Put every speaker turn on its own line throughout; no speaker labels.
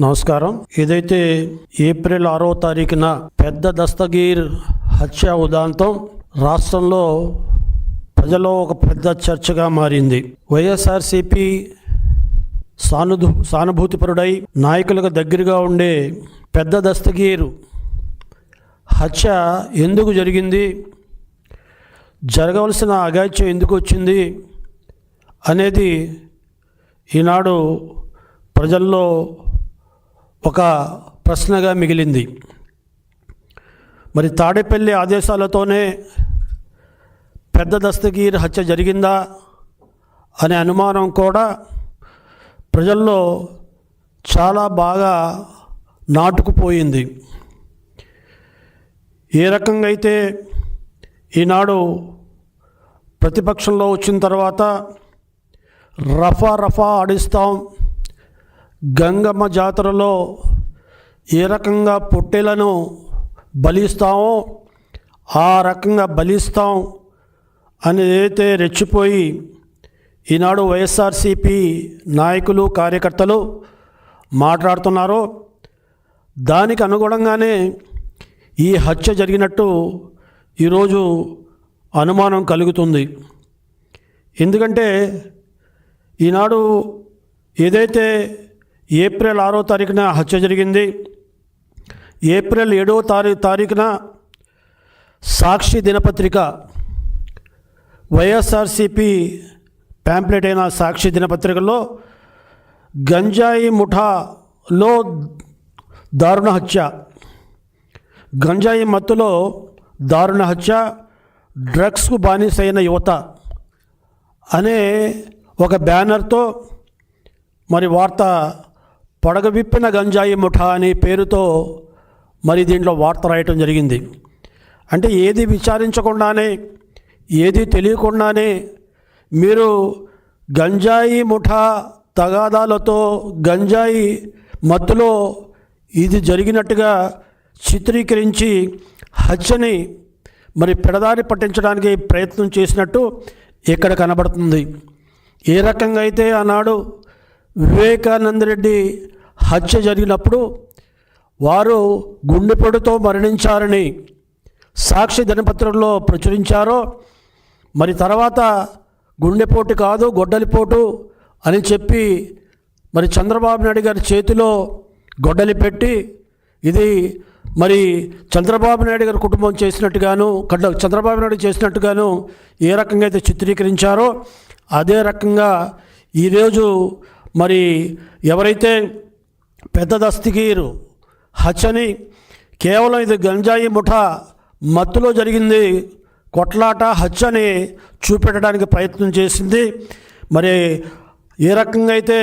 నమస్కారం. ఏదైతే ఏప్రిల్ 6వ తారీఖున పెద్ద దస్తగీర్ హత్య ఉదంతం రాష్ట్రంలో ప్రజల్లో ఒక పెద్ద చర్చగా మారింది. వైఎస్ఆర్సీపీ సానుభూతిపరుడై నాయకులకు దగ్గరగా ఉండే పెద్ద దస్తగీర్ హత్య ఎందుకు జరిగింది, జరగవలసిన అఘాయిత్యం ఎందుకు వచ్చింది అనేది ఈనాడు ప్రజల్లో ఒక ప్రశ్నగా మిగిలింది. మరి తాడేపల్లి ఆదేశాలతోనే పెద్ద దస్తగీర్ హత్య జరిగిందా అనే అనుమానం కూడా ప్రజల్లో చాలా బాగా నాటుకుపోయింది. ఏ రకంగా అయితే ఈనాడు ప్రతిపక్షంలో వచ్చిన తర్వాత రఫా ఆడిస్తాం, గంగమ్మ జాతరలో ఏ రకంగా పొట్టేలను బలిస్తామో ఆ రకంగా బలిస్తాం అని ఏదైతే రెచ్చిపోయి ఈనాడు వైఎస్ఆర్సీపీ నాయకులు కార్యకర్తలు మాట్లాడుతున్నారో దానికి అనుగుణంగానే ఈ హత్య జరిగినట్టు ఈరోజు అనుమానం కలుగుతుంది. ఎందుకంటే ఈనాడు ఏదైతే ఏప్రిల్ 6వ తారీఖున హత్య జరిగింది, ఏప్రిల్ 7వ తారీఖున సాక్షి దినపత్రిక వైఎస్ఆర్సీపీ ప్యాంప్లెట్ అయిన సాక్షి దినపత్రికలో గంజాయి ముఠాలో దారుణ హత్య, గంజాయి మత్తులో దారుణ హత్య, డ్రగ్స్కు బానిసైన యువత అనే ఒక బ్యానర్తో మరి వార్త పొడగవిప్పిన గంజాయి ముఠా అనే పేరుతో మరి దీంట్లో వార్త రాయటం జరిగింది. అంటే ఏది విచారించకుండానే ఏది తెలియకుండానే మీరు గంజాయి ముఠా తగాదాలతో గంజాయి మత్తులో ఇది జరిగినట్టుగా చిత్రీకరించి హత్యని మరి పెడదారి పట్టించడానికి ప్రయత్నం చేసినట్టు ఇక్కడ కనబడుతుంది. ఏ రకంగా అయితే ఆనాడు వివేకానంద రెడ్డి హత్య జరిగినప్పుడు వారు గుండెపోటుతో మరణించారని సాక్షి దినపత్రికలో ప్రచురించారో, మరి తర్వాత గుండెపోటు కాదు గొడ్డలిపోటు అని చెప్పి మరి చంద్రబాబు నాయుడు గారి చేతిలో గొడ్డలి పెట్టి ఇది మరి చంద్రబాబు నాయుడు గారి కుటుంబం చేసినట్టుగాను చంద్రబాబు నాయుడు చేసినట్టుగాను ఏ రకంగా అయితే చిత్రీకరించారో అదే రకంగా ఈరోజు మరి ఎవరైతే పెద్ద దస్తగీర్ హత్యని కేవలం ఇది గంజాయి ముఠా మత్తులో జరిగింది కొట్లాట హత్యని చూపెట్టడానికి ప్రయత్నం చేసింది. మరి ఏ రకంగా అయితే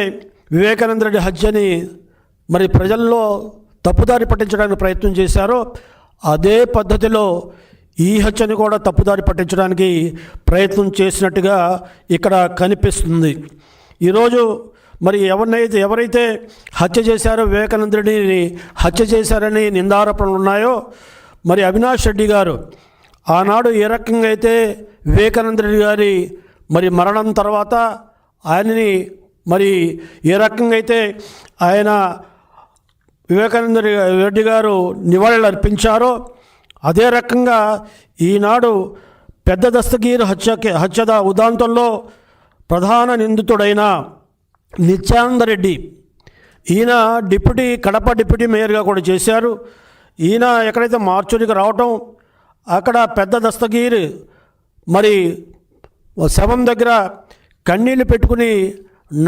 వివేకానంద రెడ్డి హత్యని మరి ప్రజల్లో తప్పుదారి పట్టించడానికి ప్రయత్నం చేశారో అదే పద్ధతిలో ఈ హత్యని కూడా తప్పుదారి పట్టించడానికి ప్రయత్నం చేసినట్టుగా ఇక్కడ కనిపిస్తుంది. ఈరోజు మరి ఎవరైతే హత్య చేశారో వివేకానంద రెడ్డిని హత్య చేశారని నిందారోపణలు ఉన్నాయో మరి అవినాష్ రెడ్డి గారు ఆనాడు ఏ రకంగా అయితే వివేకానంద రెడ్డి గారి మరి మరణం తర్వాత ఆయనని మరి ఏ రకంగా అయితే ఆయన వివేకానంద రెడ్డి గారు నివాళులు అర్పించారో అదే రకంగా ఈనాడు పెద్ద దస్తగీర్ హత్య ఉదంతంలో ప్రధాన నిందితుడైన నిత్యానంద రెడ్డి ఈయన కడప డిప్యూటీ మేయర్గా కూడా చేశారు. ఈయన ఎక్కడైతే మార్చురికి రావటం అక్కడ పెద్ద దస్తగీర్ మరి శవం దగ్గర కన్నీళ్లు పెట్టుకుని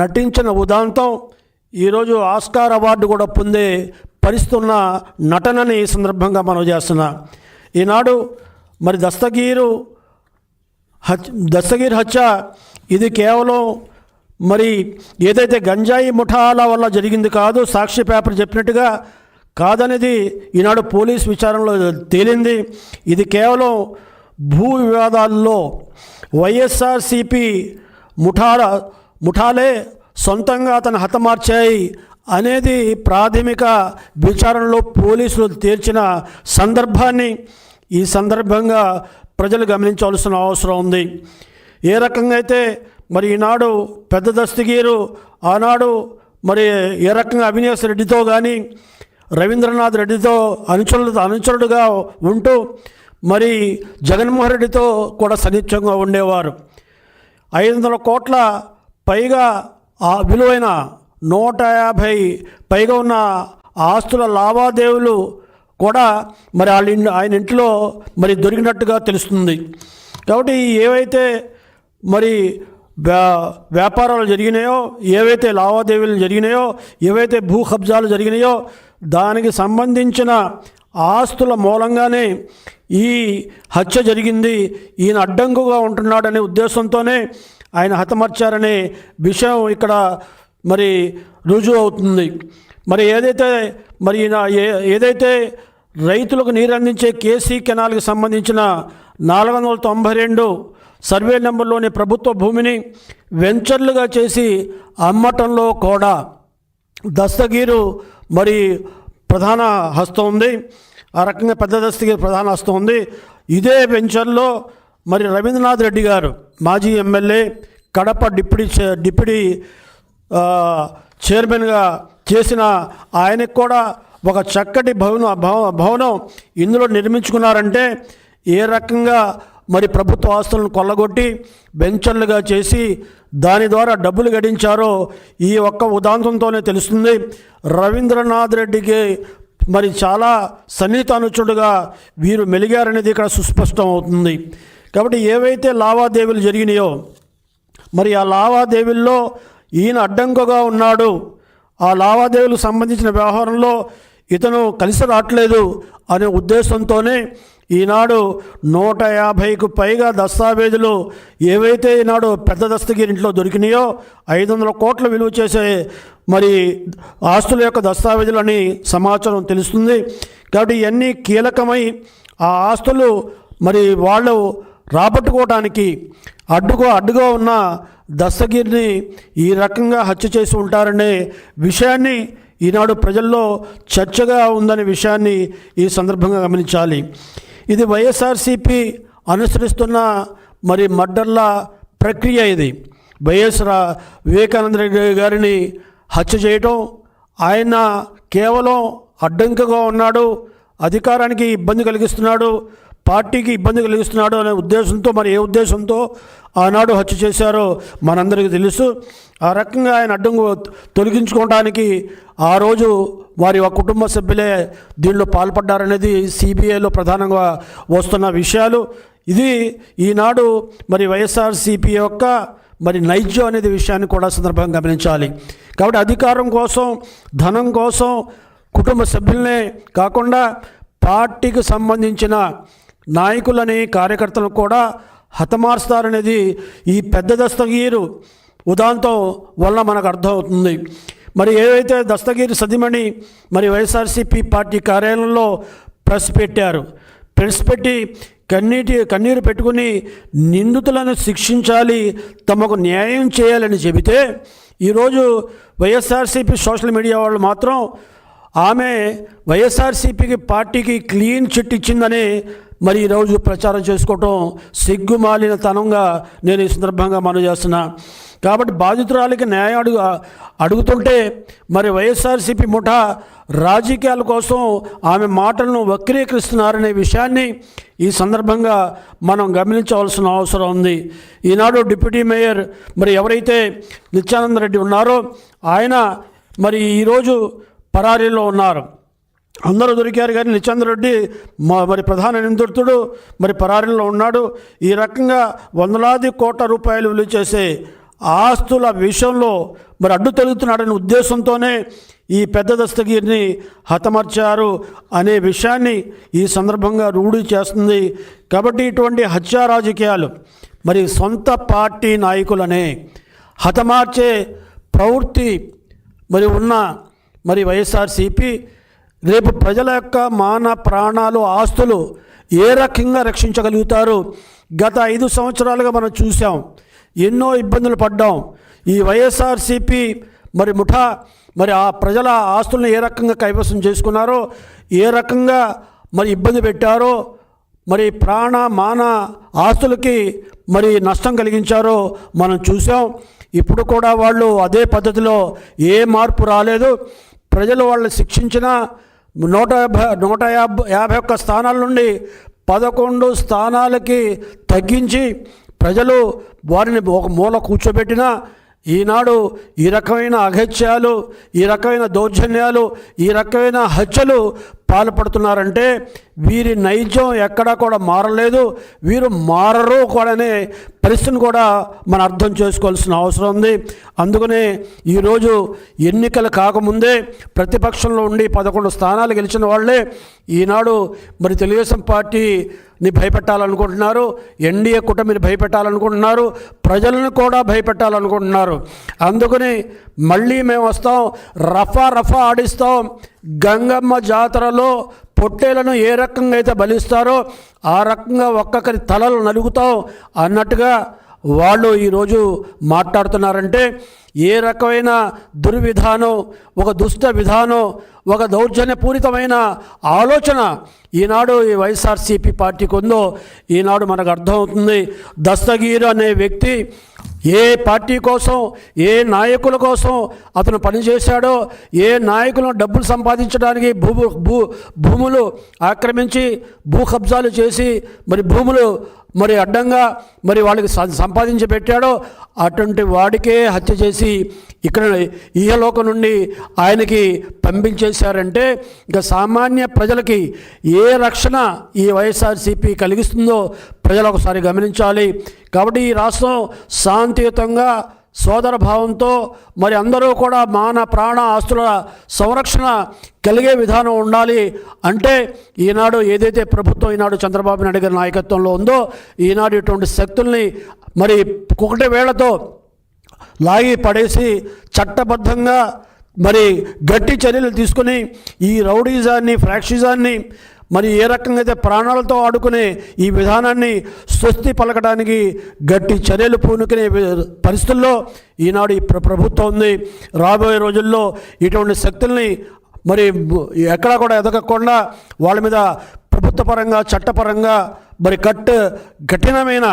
నటించిన ఉదంతం ఈరోజు ఆస్కార్ అవార్డు కూడా పొందే పరిస్థితున్న నటనని ఈ సందర్భంగా మనం చేస్తున్నా. ఈనాడు మరి దస్తగీర్ హత్య ఇది కేవలం మరి ఏదైతే గంజాయి ముఠాల వల్ల జరిగింది కాదు, సాక్షి పేపర్ చెప్పినట్టుగా కాదనేది ఈనాడు పోలీస్ విచారణలో తేలింది. ఇది భూ వివాదాల్లో వైఎస్ఆర్సీపీ ముఠాలే సొంతంగా అతను హతమార్చాయి అనేది ప్రాథమిక విచారణలో పోలీసులు తేల్చిన సందర్భాన్ని ఈ సందర్భంగా ప్రజలు గమనించవలసిన అవసరం ఉంది. ఏ రకంగా అయితే మరి ఈనాడు పెద్ద దస్తగీరు ఆనాడు మరి ఏ రకంగా అవినాష్ రెడ్డితో కానీ రవీంద్రనాథ్ రెడ్డితో అనుచరుడుగా ఉంటూ మరి జగన్మోహన్ రెడ్డితో కూడా సన్నిహితంగా ఉండేవారు. 500 కోట్ల పైగా ఆ విలువైన 150 పైగా ఉన్న ఆస్తుల లావాదేవీలు కూడా మరి ఆయన ఇంట్లో మరి దొరికినట్టుగా తెలుస్తుంది. కాబట్టి ఏవైతే మరి వ్యాపారాలు జరిగినాయో, ఏవైతే లావాదేవీలు జరిగినాయో, ఏవైతే భూ కబ్జాలు జరిగినాయో దానికి సంబంధించిన ఆస్తుల మూలంగానే ఈ హత్య జరిగింది. ఈయన అడ్డంకుగా ఉంటున్నాడనే ఉద్దేశంతోనే ఆయన హతమార్చారనే విషయం ఇక్కడ మరి రుజువు అవుతుంది. మరి ఏదైతే రైతులకు నీరు అందించే కేసీ కెనాల్కి సంబంధించిన 492 సర్వే నెంబర్లోని ప్రభుత్వ భూమిని వెంచర్లుగా చేసి అమ్మటంలో కూడా దస్తగీరు మరి ప్రధాన హస్తం ఉంది. ఆ రకంగా పెద్ద దస్తగీరు ప్రధాన హస్తం ఉంది. ఇదే వెంచర్లో మరి రవీంద్రనాథ్ రెడ్డి గారు మాజీ ఎమ్మెల్యే, కడప డిప్యూటీ చైర్మన్గా చేసిన ఆయనకు కూడా ఒక చక్కటి భవనం ఇందులో నిర్మించుకున్నారంటే ఏ రకంగా మరి ప్రభుత్వ ఆస్తులను కొల్లగొట్టి వెంచర్లుగా చేసి దాని ద్వారా డబ్బులు గడించారో ఈ ఒక్క ఉదాంతంతోనే తెలుస్తుంది. రవీంద్రనాథ్ రెడ్డికి మరి చాలా సన్నిహిత అనుచరుడుగా వీరు మెలిగారనేది ఇక్కడ సుస్పష్టం అవుతుంది. కాబట్టి ఏవైతే లావాదేవీలు జరిగినాయో మరి ఆ లావాదేవీల్లో ఈయన అడ్డంకుగా ఉన్నాడు, ఆ లావాదేవీలకు సంబంధించిన వ్యవహారంలో ఇతను కలిసి రావట్లేదు అనే ఉద్దేశంతోనే ఈనాడు 150కు పైగా దస్తావేజులు ఏవైతే ఈనాడు పెద్ద దస్తగిరింట్లో దొరికినాయో 500 కోట్ల విలువ చేసే మరి ఆస్తుల యొక్క దస్తావేజులని సమాచారం తెలుస్తుంది. కాబట్టి ఇవన్నీ కీలకమై ఆ ఆస్తులు మరి వాళ్ళు రాబట్టుకోవడానికి అడ్డుగా ఉన్న దస్తగిరిని ఈ రకంగా హత్య చేసి ఉంటారనే విషయాన్ని ఈనాడు ప్రజల్లో చర్చగా ఉందనే విషయాన్ని ఈ సందర్భంగా గమనించాలి. ఇది వైఎస్ఆర్సీపీ అనుసరిస్తున్న మరి మర్డర్ల ప్రక్రియ. ఇది వివేకానంద రెడ్డి గారిని హత్య చేయటం, ఆయన కేవలం అడ్డంకుగా ఉన్నాడు, అధికారానికి ఇబ్బంది కలిగిస్తున్నాడు, పార్టీకి ఇబ్బంది కలిగిస్తున్నాడు అనే ఉద్దేశంతో మరి ఏ ఉద్దేశంతో ఆనాడు హత్య చేశారో మనందరికీ తెలుసు. ఆ రకంగా ఆయన అడ్డంకు తొలగించుకోవడానికి ఆ రోజు వారి కుటుంబ సభ్యులే దీనిలో పాల్పడ్డారనేది సిబిఐలో ప్రధానంగా వస్తున్న విషయాలు. ఇది ఈనాడు మరి వైఎస్ఆర్సీపీ యొక్క మరి నైజం అనేది విషయాన్ని కూడా సందర్భంగా గమనించాలి. కాబట్టి అధికారం కోసం, ధనం కోసం కుటుంబ సభ్యులనే కాకుండా పార్టీకి సంబంధించిన నాయకులని, కార్యకర్తలను కూడా హతమారుస్తారనేది ఈ పెద్ద దస్తగీరు ఉదాంతం వల్ల మనకు అర్థమవుతుంది. మరి ఏవైతే దస్తగిరి సతీమణి మరి వైఎస్ఆర్సీపీ పార్టీ కార్యాలయంలో ప్రెస్ పెట్టి కన్నీరు పెట్టుకుని నిందితులను శిక్షించాలి, తమకు న్యాయం చేయాలని చెబితే ఈరోజు వైఎస్ఆర్సీపీ సోషల్ మీడియా వాళ్ళు మాత్రం ఆమె వైఎస్ఆర్సీపీకి పార్టీకి క్లీన్ చిట్ ఇచ్చిందని మరి ఈరోజు ప్రచారం చేసుకోవటం సిగ్గుమాలిన తనంగా నేను ఈ సందర్భంగా మనవి చేస్తున్నా. కాబట్టి బాధితురాలికి న్యాయం అడుగుతుంటే మరి వైఎస్ఆర్సీపీ ముఠా రాజకీయాల కోసం ఆమె మాటలను వక్రీకరిస్తున్నారనే విషయాన్ని ఈ సందర్భంగా మనం గమనించవలసిన అవసరం ఉంది. ఈనాడు డిప్యూటీ మేయర్ మరి ఎవరైతే నిత్యానంద రెడ్డి ఉన్నారో ఆయన మరి ఈరోజు పరారీలో ఉన్నారు. అందరూ దొరికారు కానీ నిత్యానంద రెడ్డి మరి ప్రధాన నిందితుడు మరి పరారీలో ఉన్నాడు. ఈ రకంగా వందలాది కోట్ల రూపాయలు విలువ చేసే ఆస్తుల విషయంలో మరి అడ్డు తొలుగుతున్నాడనే ఉద్దేశంతోనే ఈ పెద్ద దస్తగిరిని హతమార్చారు అనే విషయాన్ని ఈ సందర్భంగా రూఢి చేస్తుంది. కాబట్టి ఇటువంటి హత్యా రాజకీయాలు మరి సొంత పార్టీ నాయకులనే హతమార్చే ప్రవృత్తి మరి ఉన్న మరి వైఎస్ఆర్సీపీ రేపు ప్రజల యొక్క మాన ప్రాణాలు, ఆస్తులు ఏ రకంగా రక్షించగలుగుతారు? గత 5 సంవత్సరాలుగా మనం చూసాం, ఎన్నో ఇబ్బందులు పడ్డాం. ఈ వైఎస్ఆర్సీపీ మరి ముఠా మరి ఆ ప్రజల ఆస్తులను ఏ రకంగా కైవసం చేసుకున్నారో, ఏ రకంగా మరి ఇబ్బంది పెట్టారో, మరి ప్రాణ మాన ఆస్తులకి మరి నష్టం కలిగించారో మనం చూసాం. ఇప్పుడు కూడా వాళ్ళు అదే పద్ధతిలో ఏ మార్పు రాలేదు. ప్రజలు వాళ్ళని శిక్షించిన 151 స్థానాల నుండి 11 స్థానాలకి తగ్గించి ప్రజలు వారిని ఒక మూల కూర్చోబెట్టినా ఈనాడు ఈ రకమైన అఘత్యాలు, ఈ రకమైన దౌర్జన్యాలు, ఈ రకమైన హత్యలు పాల్పడుతున్నారంటే వీరి నైజం ఎక్కడా కూడా మారలేదు, వీరు మారరు కూడా అనే పరిస్థితిని కూడా మనం అర్థం చేసుకోవాల్సిన అవసరం ఉంది. అందుకనే ఈరోజు ఎన్నికలు కాకముందే ప్రతిపక్షంలో ఉండి 11 స్థానాలు గెలిచిన వాళ్ళే ఈనాడు మరి తెలుగుదేశం పార్టీని భయపెట్టాలనుకుంటున్నారు, ఎన్డీఏ కూటమిని భయపెట్టాలనుకుంటున్నారు, ప్రజలను కూడా భయపెట్టాలనుకుంటున్నారు. అందుకని మళ్ళీ మేము వస్తాం, రఫా ఆడిస్తాం. గంగమ్మ జాతరలో పొట్టేలను ఏ రకంగా అయితే బలిస్తారో ఆ రకంగా ఒక్కొక్కరి తలలు నలుగుతాం అన్నట్టుగా వాళ్ళు ఈరోజు మాట్లాడుతున్నారంటే ఏ రకమైన దుర్విధానం, ఒక దుష్ట విధానం, ఒక దౌర్జన్యపూరితమైన ఆలోచన ఈనాడు ఈ వైఎస్ఆర్సీపీ పార్టీకి ఉందో ఈనాడు మనకు అర్థమవుతుంది. దస్తగీర్ అనే వ్యక్తి ఏ పార్టీ కోసం, ఏ నాయకుల కోసం అతను పనిచేశాడో, ఏ నాయకులను డబ్బులు సంపాదించడానికి భూములు ఆక్రమించి భూ కబ్జాలు చేసి మరి భూములు మరి అడ్డంగా మరి వాళ్ళకి సంపాదించి పెట్టాడో అటువంటి వాడికే హత్య చేసి ఇక్కడ ఈహలోకం నుండి ఆయనకి పంపించేశారంటే ఇక సామాన్య ప్రజలకి ఏ రక్షణ ఈ వైఎస్ఆర్సీపీ కలిగిస్తుందో ప్రజలు ఒకసారి గమనించాలి. కాబట్టి ఈ రాష్ట్రం శాంతియుతంగా సోదర భావంతో మరి అందరూ కూడా మాన ప్రాణ ఆస్తుల సంరక్షణ కలిగే విధానం ఉండాలి. అంటే ఈనాడు ఏదైతే ప్రభుత్వం ఈనాడు చంద్రబాబు నాయుడు గారి నాయకత్వంలో ఉందో ఈనాడు ఇటువంటి శక్తుల్ని మరి ఒకటే వేళతో లాగి పడేసి చట్టబద్ధంగా మరి గట్టి చర్యలు తీసుకుని ఈ రౌడీజాన్ని, ఫ్రాక్షిజాన్ని మరి ఏ రకంగా అయితే ప్రాణాలతో ఆడుకునే ఈ విధానాన్ని స్వస్తి పలకడానికి గట్టి చర్యలు పూనుకునే పరిస్థితుల్లో ఈనాడు ఈ ప్రభుత్వం ఉంది. రాబోయే రోజుల్లో ఇటువంటి శక్తుల్ని మరి ఎక్కడా కూడా ఎదగకుండా వాళ్ళ మీద ప్రభుత్వ పరంగా, చట్టపరంగా మరి కఠినమైన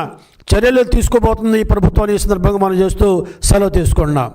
చర్యలు తీసుకోబోతుంది ఈ ప్రభుత్వాన్ని ఈ సందర్భంగా మనం చేస్తూ సెలవు తీసుకున్నాం.